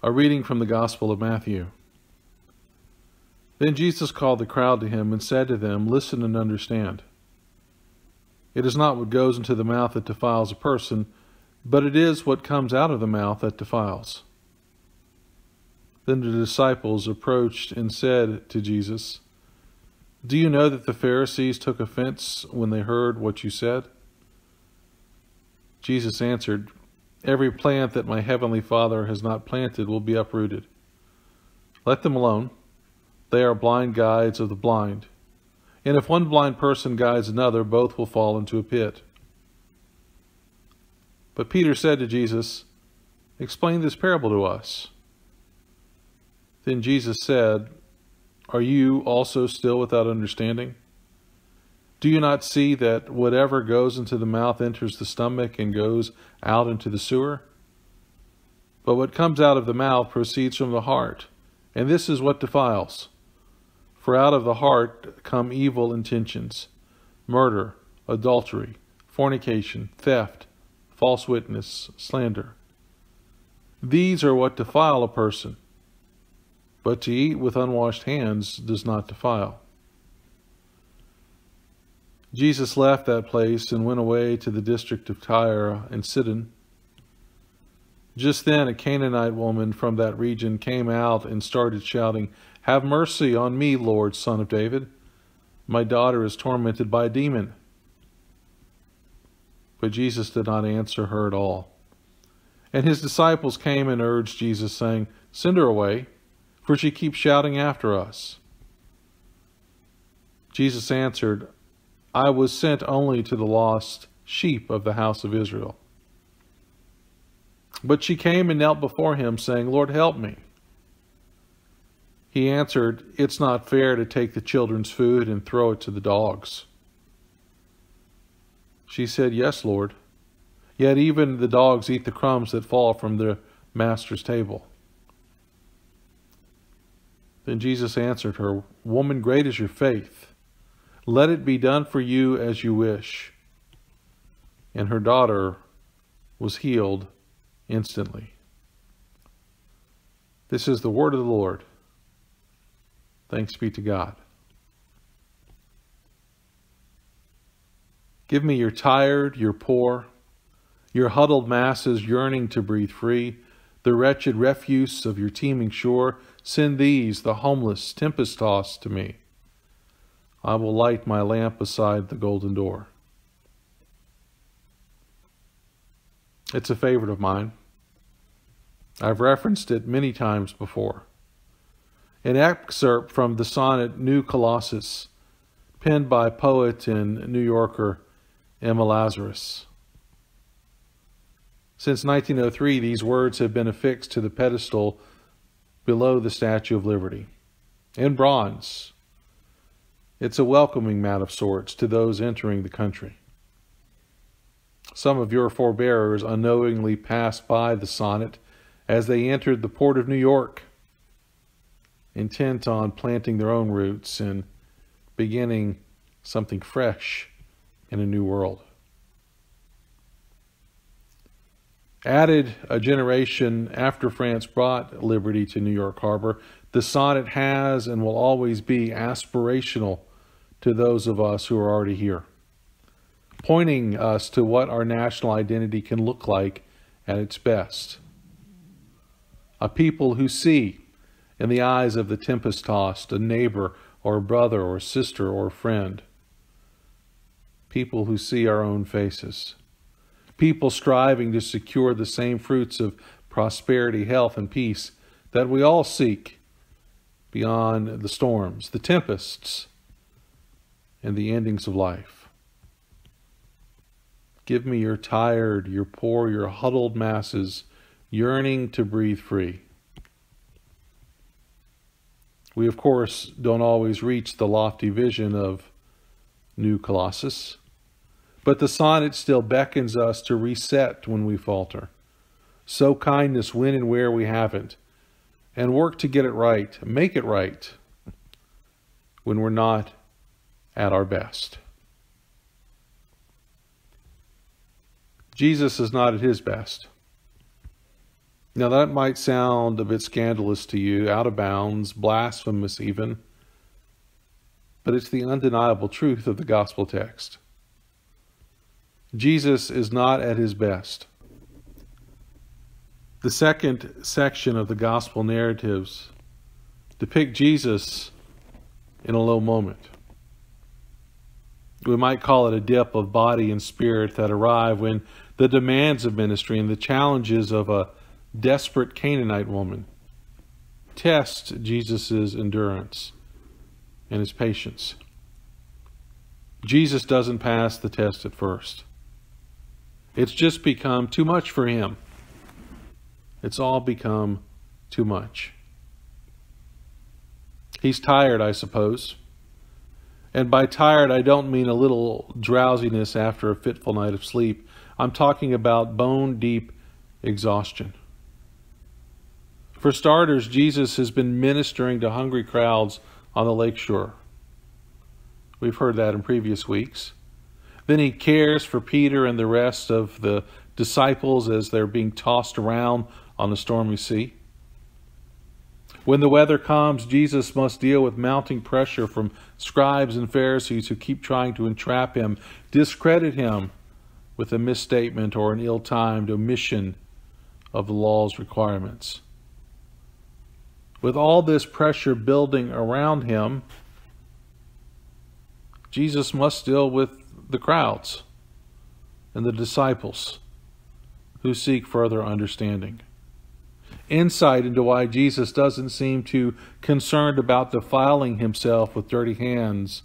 A reading from the Gospel of Matthew. Then Jesus called the crowd to him and said to them, "Listen and understand. It is not what goes into the mouth that defiles a person, but it is what comes out of the mouth that defiles." Then the disciples approached and said to Jesus, "Do you know that the Pharisees took offense when they heard what you said?" Jesus answered, "Every plant that my heavenly Father has not planted will be uprooted. Let them alone. They are blind guides of the blind. And if one blind person guides another, both will fall into a pit." But Peter said to Jesus, "Explain this parable to us." Then Jesus said, "Are you also still without understanding? Do you not see that whatever goes into the mouth enters the stomach and goes out into the sewer? But what comes out of the mouth proceeds from the heart, and this is what defiles. For out of the heart come evil intentions, murder, adultery, fornication, theft, false witness, slander. These are what defile a person. But to eat with unwashed hands does not defile." Jesus left that place and went away to the district of Tyre and Sidon. Just then a Canaanite woman from that region came out and started shouting, "Have mercy on me, Lord, Son of David. My daughter is tormented by a demon." But Jesus did not answer her at all. And his disciples came and urged Jesus, saying, "Send her away, for she keeps shouting after us." Jesus answered, "I was sent only to the lost sheep of the house of Israel." But she came and knelt before him, saying, "Lord, help me." He answered, "It's not fair to take the children's food and throw it to the dogs." She said, "Yes, Lord. Yet even the dogs eat the crumbs that fall from their master's table." Then Jesus answered her, "Woman, great is your faith. Let it be done for you as you wish." And her daughter was healed instantly. This is the word of the Lord. Thanks be to God. Give me your tired, your poor, your huddled masses yearning to breathe free, the wretched refuse of your teeming shore. Send these, the homeless, tempest-tossed, to me. I will light my lamp beside the golden door. It's a favorite of mine. I've referenced it many times before. An excerpt from the sonnet New Colossus, penned by poet and New Yorker Emma Lazarus. Since 1903, these words have been affixed to the pedestal below the Statue of Liberty, in bronze. It's a welcoming mat of sorts to those entering the country. Some of your forebearers unknowingly passed by the sonnet as they entered the port of New York, intent on planting their own roots and beginning something fresh in a new world. Added a generation after France brought liberty to New York Harbor, the sonnet has and will always be aspirational to those of us who are already here, pointing us to what our national identity can look like at its best. A people who see in the eyes of the tempest-tossed a neighbor or a brother or a sister or a friend. People who see our own faces. People striving to secure the same fruits of prosperity, health, and peace that we all seek beyond the storms, the tempests, and the endings of life. Give me your tired, your poor, your huddled masses yearning to breathe free. We, of course, don't always reach the lofty vision of New Colossus, but the sonnet still beckons us to reset when we falter, sow kindness when and where we haven't, and work to get it right, make it right, when we're not at our best. Jesus is not at his best. Now that might sound a bit scandalous to you, out of bounds, blasphemous even, but it's the undeniable truth of the gospel text. Jesus is not at his best. The second section of the gospel narratives depict Jesus in a low moment. We might call it a dip of body and spirit that arrive when the demands of ministry and the challenges of a desperate Canaanite woman test Jesus' endurance and his patience. Jesus doesn't pass the test at first. It's just become too much for him. It's all become too much. He's tired, I suppose. And by tired, I don't mean a little drowsiness after a fitful night of sleep. I'm talking about bone-deep exhaustion. For starters, Jesus has been ministering to hungry crowds on the lakeshore. We've heard that in previous weeks. Then he cares for Peter and the rest of the disciples as they're being tossed around on the stormy sea. When the weather calms, Jesus must deal with mounting pressure from scribes and Pharisees who keep trying to entrap him, discredit him with a misstatement or an ill-timed omission of the law's requirements. With all this pressure building around him, Jesus must deal with the crowds and the disciples who seek further understanding. Insight into why Jesus doesn't seem too concerned about defiling himself with dirty hands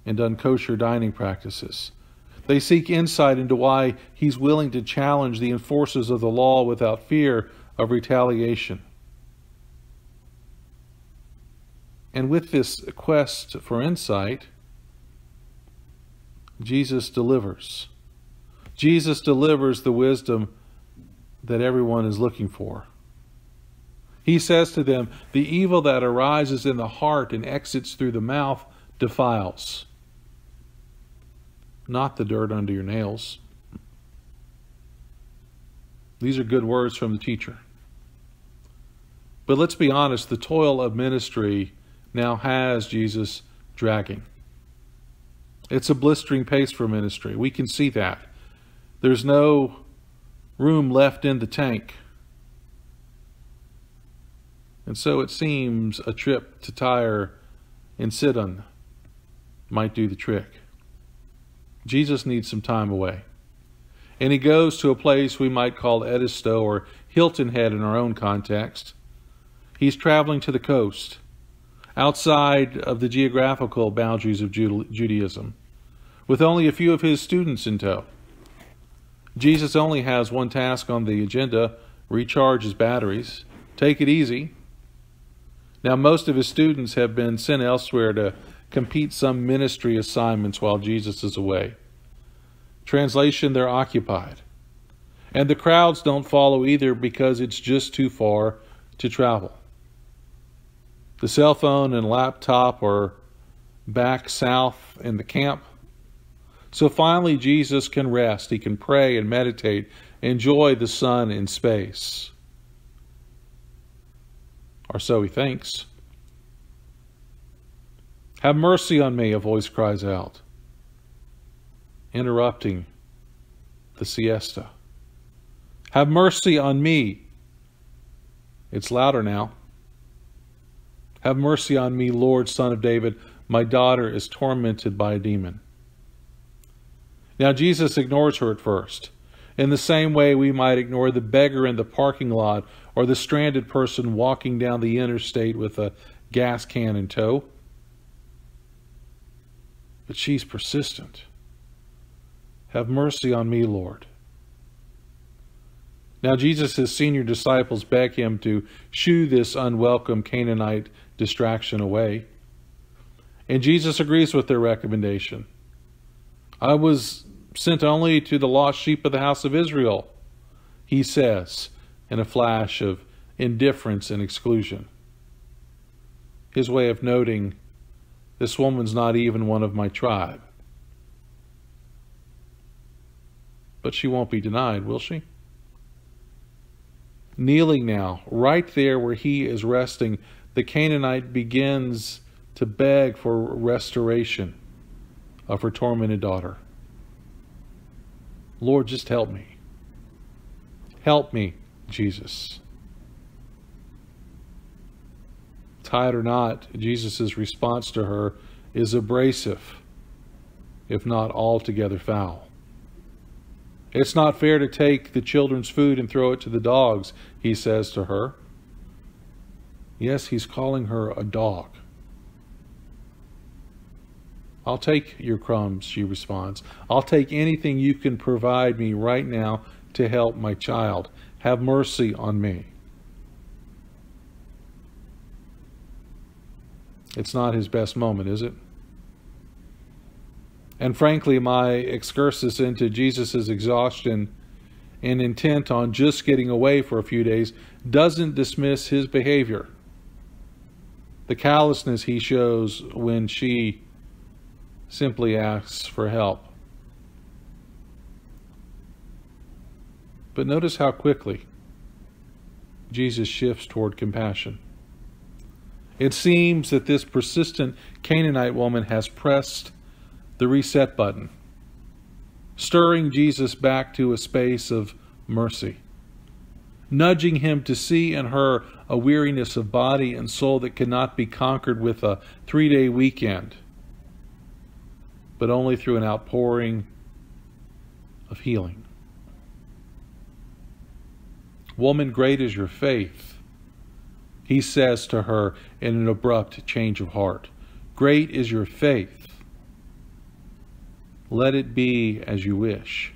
and unkosher dining practices. They seek insight into why he's willing to challenge the enforcers of the law without fear of retaliation. And with this quest for insight, Jesus delivers. Jesus delivers the wisdom that everyone is looking for. He says to them, the evil that arises in the heart and exits through the mouth defiles, not the dirt under your nails. These are good words from the teacher. But let's be honest, the toil of ministry now has Jesus dragging. It's a blistering pace for ministry. We can see that. There's no room left in the tank. And so it seems a trip to Tyre and Sidon might do the trick. Jesus needs some time away. And he goes to a place we might call Edisto or Hilton Head in our own context. He's traveling to the coast, outside of the geographical boundaries of Judaism, with only a few of his students in tow. Jesus only has one task on the agenda: recharge his batteries, take it easy. Now, most of his students have been sent elsewhere to complete some ministry assignments while Jesus is away. Translation, they're occupied. And the crowds don't follow either because it's just too far to travel. The cell phone and laptop are back south in the camp. So finally, Jesus can rest. He can pray and meditate, enjoy the sun in space. Or so he thinks. Have mercy on me, a voice cries out, interrupting the siesta. Have mercy on me. It's louder now. Have mercy on me, Lord, Son of David. My daughter is tormented by a demon. Now, Jesus ignores her at first. In the same way we might ignore the beggar in the parking lot or the stranded person walking down the interstate with a gas can in tow. But she's persistent. Have mercy on me, Lord. Now Jesus' senior disciples beg him to shoo this unwelcome Canaanite distraction away. And Jesus agrees with their recommendation. I was sent only to the lost sheep of the house of Israel, he says, in a flash of indifference and exclusion. His way of noting, this woman's not even one of my tribe. But she won't be denied, will she? Kneeling now, right there where he is resting, the Canaanite begins to beg for restoration of her tormented daughter. Lord, just help me. Help me, Jesus. Tied or not, Jesus' response to her is abrasive, if not altogether foul. It's not fair to take the children's food and throw it to the dogs, he says to her. Yes, he's calling her a dog. I'll take your crumbs, she responds. I'll take anything you can provide me right now to help my child. Have mercy on me. It's not his best moment, is it? And frankly, my excursus into Jesus' exhaustion and intent on just getting away for a few days doesn't dismiss his behavior. The callousness he shows when she simply asks for help. But notice how quickly Jesus shifts toward compassion. It seems that this persistent Canaanite woman has pressed the reset button, stirring Jesus back to a space of mercy, nudging him to see in her a weariness of body and soul that cannot be conquered with a 3-day weekend, but only through an outpouring of healing. Woman, great is your faith, he says to her in an abrupt change of heart. Great is your faith. Let it be as you wish.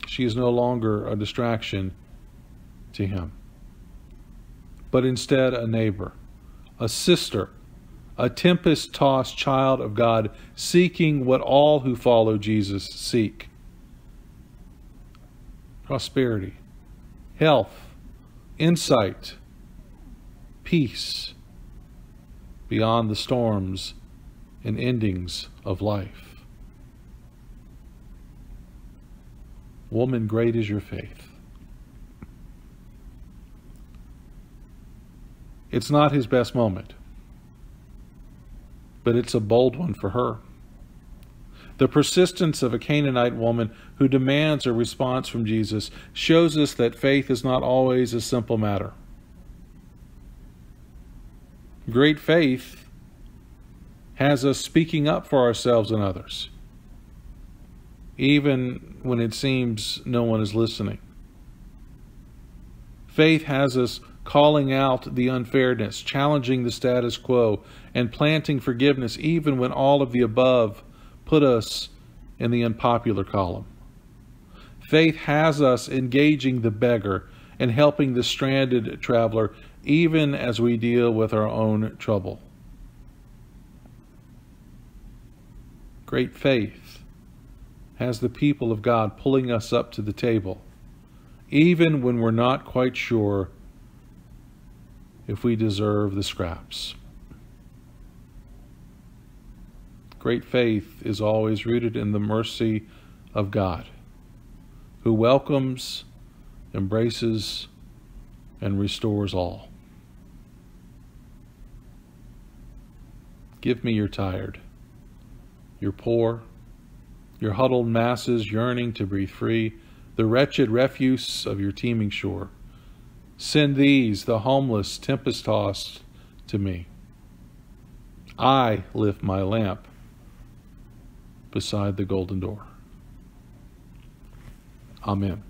She is no longer a distraction to him, but instead a neighbor, a sister, a tempest-tossed child of God, seeking what all who follow Jesus seek: prosperity, health, insight, peace beyond the storms and endings of life. Woman, great is your faith. It's not his best moment, but it's a bold one for her. The persistence of a Canaanite woman who demands a response from Jesus shows us that faith is not always a simple matter. Great faith has us speaking up for ourselves and others, even when it seems no one is listening. Faith has us calling out the unfairness, challenging the status quo, and planting forgiveness even when all of the above put us in the unpopular column. Faith has us engaging the beggar and helping the stranded traveler even as we deal with our own trouble. Great faith has the people of God pulling us up to the table, even when we're not quite sure if we deserve the scraps. Great faith is always rooted in the mercy of God, who welcomes, embraces, and restores all. Give me your tired, your poor, your huddled masses yearning to breathe free, the wretched refuse of your teeming shore. Send these, the homeless, tempest-tossed, to me. I lift my lamp beside the golden door. Amen.